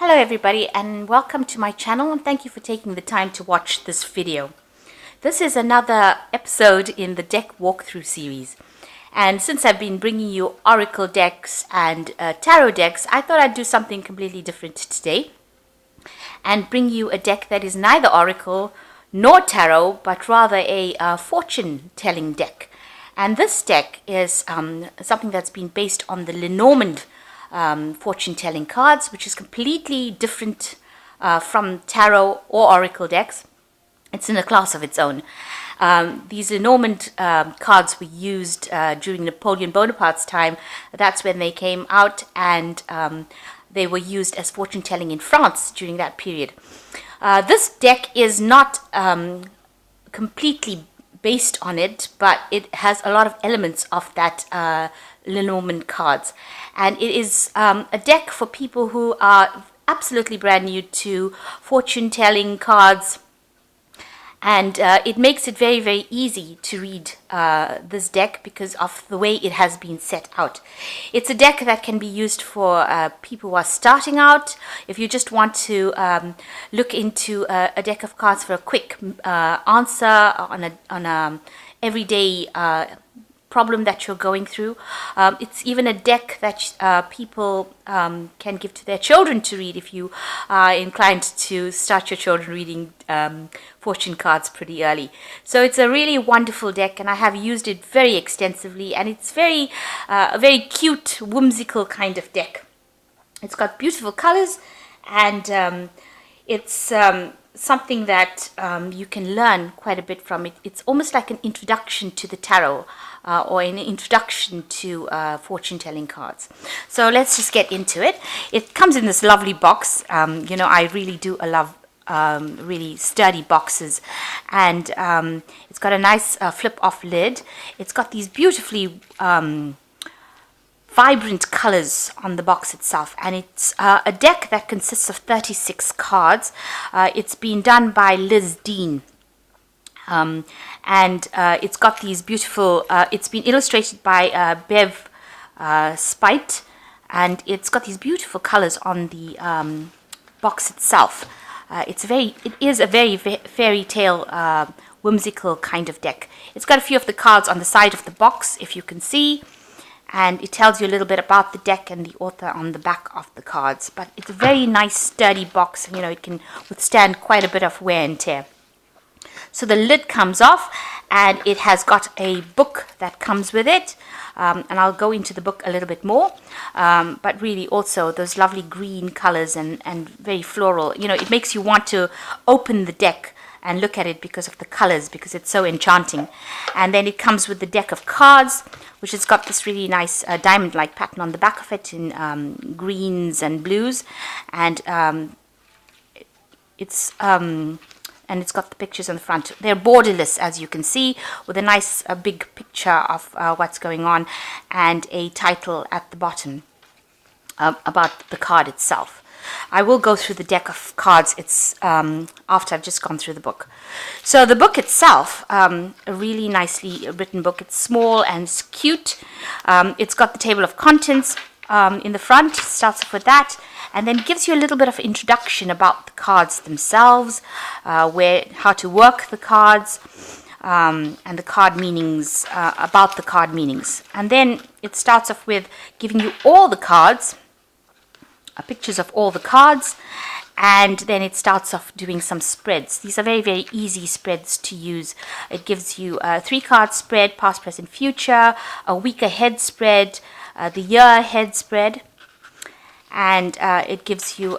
Hello everybody and welcome to my channel, and thank you for taking the time to watch this video. This is another episode in the deck walkthrough series, and since I've been bringing you oracle decks and tarot decks, I thought I'd do something completely different today and bring you a deck that is neither oracle nor tarot but rather a fortune telling deck. And this deck is something that's been based on the Lenormand fortune-telling cards, which is completely different from tarot or oracle decks. It's in a class of its own. These Lenormand cards were used during Napoleon Bonaparte's time. That's when they came out, and they were used as fortune-telling in France during that period. This deck is not completely based on it, but it has a lot of elements of that Lenormand cards, and it is a deck for people who are absolutely brand new to fortune telling cards, and it makes it very, very easy to read this deck because of the way it has been set out. It's a deck that can be used for people who are starting out. If you just want to look into a deck of cards for a quick answer on a everyday problem that you're going through. It's even a deck that people can give to their children to read if you are inclined to start your children reading fortune cards pretty early. So it's a really wonderful deck, and I have used it very extensively, and it's a very cute, whimsical kind of deck. It's got beautiful colors, and it's something that you can learn quite a bit from it. It's almost like an introduction to the tarot, or an introduction to fortune-telling cards. So let's just get into it. It comes in this lovely box. I really do love really sturdy boxes, and it's got a nice flip-off lid. It's got these beautifully vibrant colors on the box itself, and it's a deck that consists of 36 cards. It's been done by Liz Dean. And it's got these beautiful, it's been illustrated by Bev Spite, and it's got these beautiful colors on the box itself. It is a very fairy tale, whimsical kind of deck. It's got a few of the cards on the side of the box, if you can see, and it tells you a little bit about the deck and the author on the back of the cards. But it's a very nice, sturdy box. It can withstand quite a bit of wear and tear. So the lid comes off, and it has got a book that comes with it, and I'll go into the book a little bit more, but really also those lovely green colors and very floral. It makes you want to open the deck and look at it because of the colors, because it's so enchanting. And then it comes with the deck of cards, which has got this really nice diamond-like pattern on the back of it in greens and blues, and it's got the pictures on the front. They're borderless, as you can see, with a nice big picture of what's going on, and a title at the bottom about the card itself. I will go through the deck of cards after I've just gone through the book. So the book itself, a really nicely written book. It's small and it's cute. It's got the table of contents in the front. Starts off with that, and then gives you a little bit of introduction about the cards themselves, how to work the cards, and the card meanings, about the card meanings. And then it starts off with giving you all the cards, pictures of all the cards, and then it starts off doing some spreads. These are very, very easy spreads to use. It gives you a 3-card spread, past, present, future, a week ahead spread, the year ahead spread, and it gives you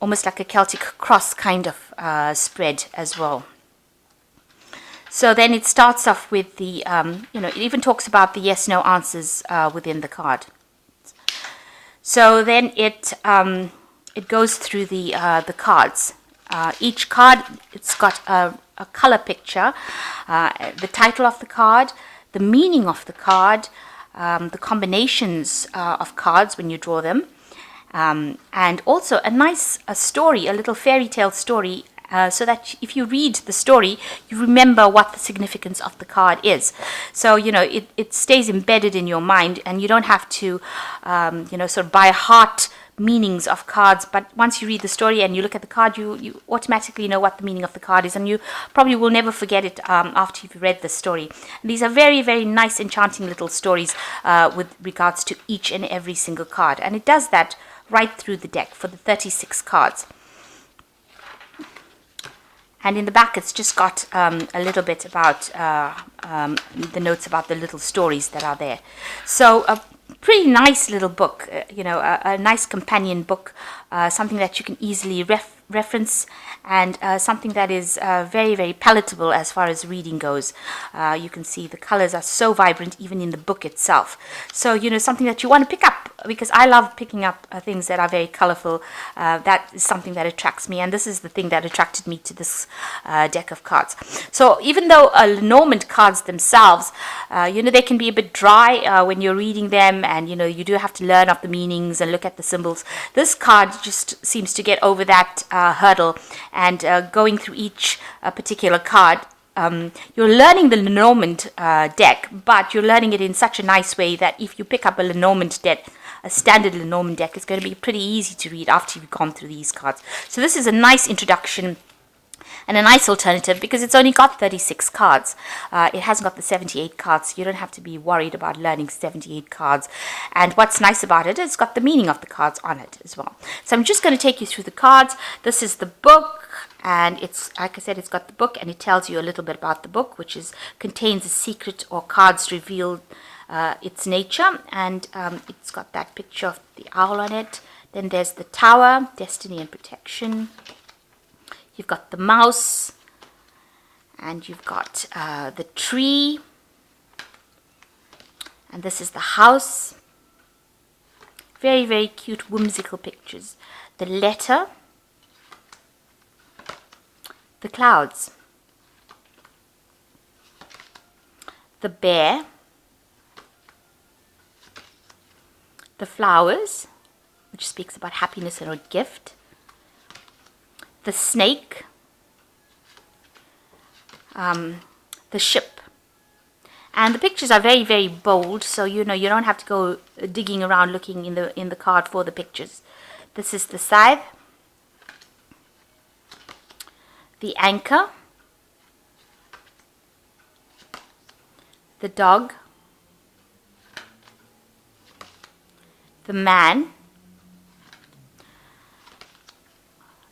almost like a Celtic cross kind of spread as well. So then it starts off with the, it even talks about the yes/no answers within the card. So then it goes through the cards. Each card, it's got a color picture, the title of the card, the meaning of the card, the combinations of cards when you draw them, and also a nice story, a little fairy tale story, so that if you read the story, you remember what the significance of the card is. So, it stays embedded in your mind, and you don't have to, sort of by heart meanings of cards, but once you read the story and you look at the card, you automatically know what the meaning of the card is, and you probably will never forget it after you've read the story. And these are very, very nice, enchanting little stories with regards to each and every single card, and it does that right through the deck for the 36 cards. And in the back, it's just got a little bit about the notes about the little stories that are there. So a pretty nice little book, a nice companion book, something that you can easily reference, and something that is very, very palatable as far as reading goes. You can see the colors are so vibrant even in the book itself. So, something that you want to pick up, because I love picking up things that are very colorful. That is something that attracts me, and this is the thing that attracted me to this deck of cards. So even though Lenormand cards themselves, they can be a bit dry when you're reading them, and you do have to learn of the meanings and look at the symbols. This card just seems to get over that hurdle, and going through each particular card, you're learning the Lenormand deck, but you're learning it in such a nice way that if you pick up a Lenormand deck, a standard Lenormand deck, is going to be pretty easy to read after you've gone through these cards. So this is a nice introduction and a nice alternative, because it's only got 36 cards. It hasn't got the 78 cards, so you don't have to be worried about learning 78 cards. And what's nice about it, it's got the meaning of the cards on it as well. So I'm just going to take you through the cards. This is the book, and it's, like I said, it's got the book, and it tells you a little bit about the book, which contains a secret or cards revealed its nature, and it's got that picture of the owl on it. Then there's the tower, destiny and protection. You've got the mouse, and you've got the tree, and this is the house. Very, very cute, whimsical pictures. The letter, the clouds, the bear, the flowers, which speaks about happiness and a gift, the snake, the ship. And the pictures are very, very bold, so you don't have to go digging around looking in the card for the pictures. This is the scythe, the anchor, the dog, the man,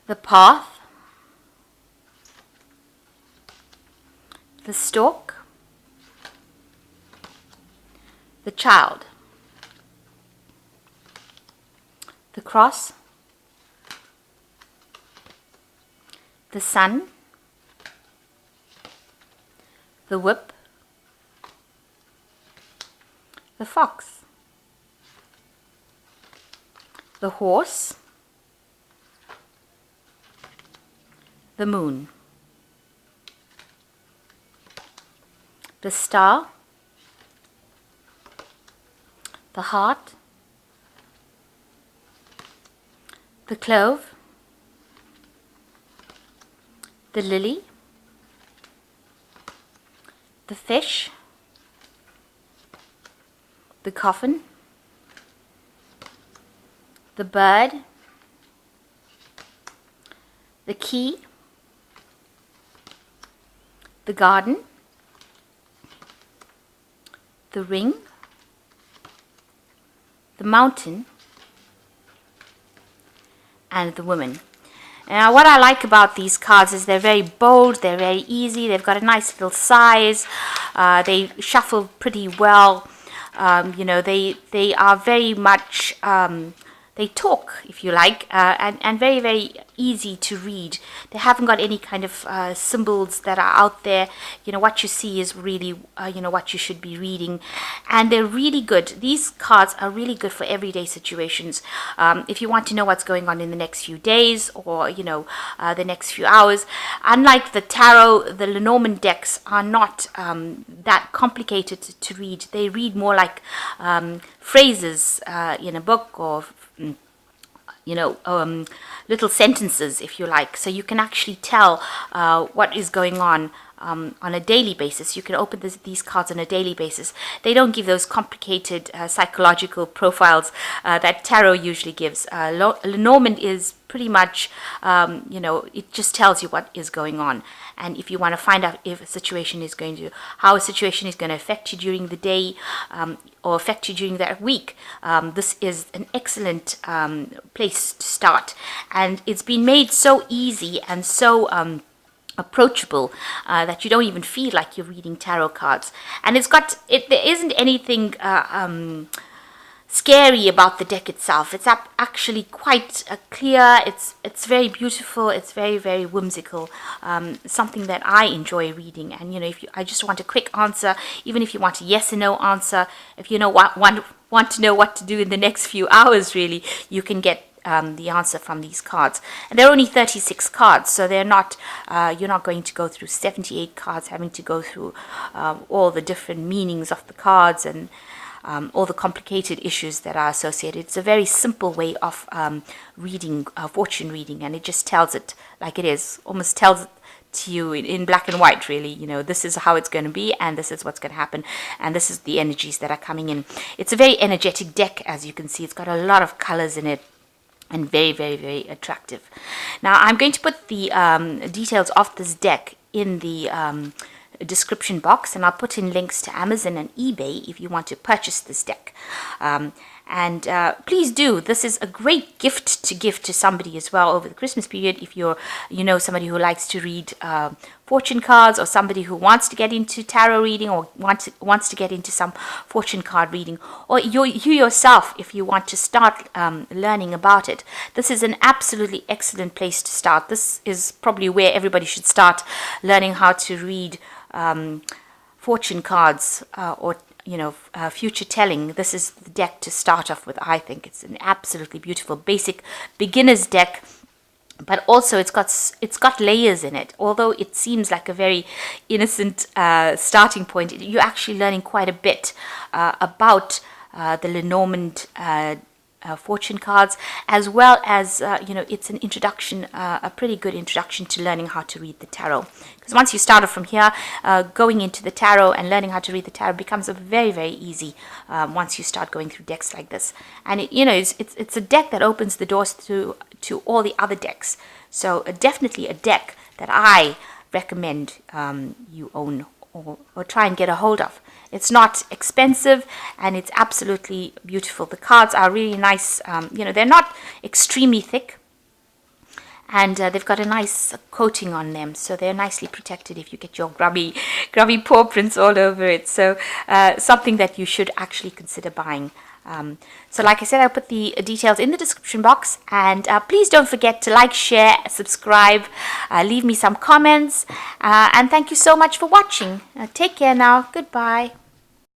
the path, the stork, the child, the cross, the sun, the whip, the fox, the horse, the moon, the star, the heart, the clove, the lily, the fish, the coffin, the bird, the key, the garden, the ring, the mountain, and the woman. Now, what I like about these cards is they're very bold, they're very easy, they've got a nice little size, they shuffle pretty well. They are very much, they talk, if you like, and very, very easy to read. They haven't got any kind of symbols that are out there. What you see is really, what you should be reading. And they're really good. These cards are really good for everyday situations. If you want to know what's going on in the next few days or, the next few hours. Unlike the tarot, the Lenormand decks are not that complicated to read. They read more like phrases in a book or little sentences, if you like, so you can actually tell what is going on a daily basis. You can open these cards on a daily basis. They don't give those complicated psychological profiles that tarot usually gives. Lenormand is pretty much, it just tells you what is going on. And if you want to find out if how a situation is going to affect you during the day or affect you during that week, this is an excellent place to start. And it's been made so easy and so approachable that you don't even feel like you're reading tarot cards. And there isn't anything scary about the deck itself. It's actually quite clear. It's very beautiful. It's very, very whimsical. Something that I enjoy reading. And I just want a quick answer, even if you want a yes or no answer, if you want to know what to do in the next few hours, really, you can get the answer from these cards. And there are only 36 cards, so they're not. You're not going to go through 78 cards, having to go through all the different meanings of the cards and all the complicated issues that are associated. It's a very simple way of reading, fortune reading, and it just tells it like it is, almost tells it to you in black and white, really. This is how it's going to be, and this is what's going to happen, and this is the energies that are coming in. It's a very energetic deck, as you can see. It's got a lot of colors in it, and very, very, very attractive. Now, I'm going to put the details of this deck in the description box, and I'll put in links to Amazon and eBay if you want to purchase this deck. And please do. This is a great gift to give to somebody as well over the Christmas period. If you're, somebody who likes to read fortune cards, or somebody who wants to get into tarot reading, or wants to get into some fortune card reading, or you yourself, if you want to start learning about it, this is an absolutely excellent place to start. This is probably where everybody should start learning how to read fortune cards or future telling. This is the deck to start off with. I think it's an absolutely beautiful basic beginner's deck, but also it's got layers in it. Although it seems like a very innocent starting point, you're actually learning quite a bit about the Lenormand fortune cards, as well as it's an introduction, a pretty good introduction to learning how to read the tarot. Because once you start off from here, going into the tarot and learning how to read the tarot becomes very, very easy once you start going through decks like this. And it's a deck that opens the doors to all the other decks. So definitely a deck that I recommend you own or try and get a hold of. It's not expensive, and it's absolutely beautiful. The cards are really nice. They're not extremely thick, and they've got a nice coating on them, so they're nicely protected if you get your grubby paw prints all over it. So something that you should actually consider buying. So like I said, I'll put the details in the description box, and please don't forget to like, share, subscribe, leave me some comments, and thank you so much for watching. Take care now. Goodbye.